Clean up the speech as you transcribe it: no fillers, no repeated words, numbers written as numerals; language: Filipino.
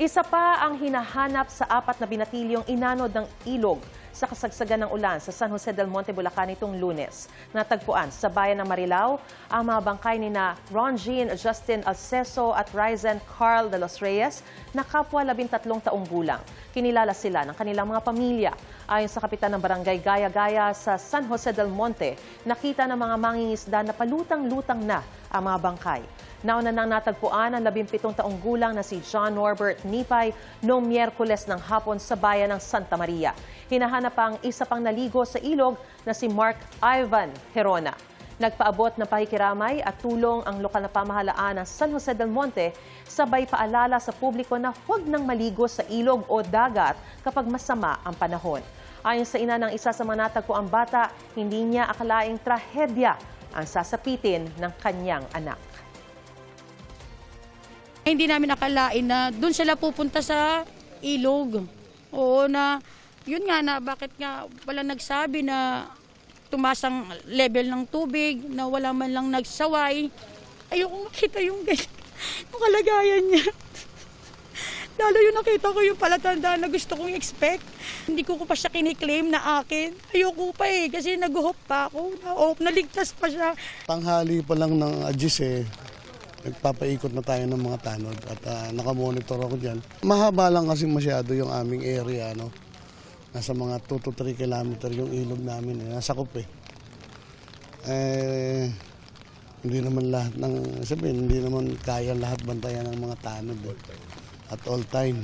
Isa pa ang hinahanap sa 4 na binatilyong inanod ng ilog sa kasagsagan ng ulan sa San Jose del Monte, Bulacan itong Lunes. Natagpuan sa bayan ng Marilao ang mga bangkay ni na Ron Jean Justin Alceso at Ryzen Carl de los Reyes na kapwa 13 taong gulang. Kinilala sila ng kanilang mga pamilya. Ayon sa kapitan ng barangay Gaya-Gaya sa San Jose del Monte, nakita ng mga mangingisda na palutang-lutang na ang mga bangkay. Nauna nang natagpuan ang 17 taong gulang na si John Norbert Nipay noong Miyerkules ng hapon sa bayan ng Santa Maria. Hinahanap ang isa pang naligo sa ilog na si Mark Ivan Herona. Nagpaabot ng pakikiramay at tulong ang lokal na pamahalaan ng San Jose del Monte, sabay paalala sa publiko na huwag nang maligo sa ilog o dagat kapag masama ang panahon. Ayon sa ina ng isa sa mga natagpuang bata, hindi niya akalaing trahedya ang sasapitin ng kanyang anak. Hindi namin akalain na doon sila pupunta sa ilog. Oo, na yun nga na bakit nga wala nagsabi na tumaas ang level ng tubig, na wala man lang nagsaway. Ayoko makita yung kalagayan niya. Lalo yung nakita ko yung palatandaan na gusto kong expect. Hindi ko pa siya kiniklaim na akin. Ayoko pa kasi nag-hope pa ako. Naligtas pa siya. Tanghali pa lang ng Agis nagpapaikot na tayo ng mga tanod at nakamonitor ako dyan. Mahaba lang kasi masyado yung aming area. Nasa mga 2 to 3 kilometer yung ilog namin. Nasa kup hindi naman lahat hindi naman kaya lahat bantayan ng mga tanod at all time.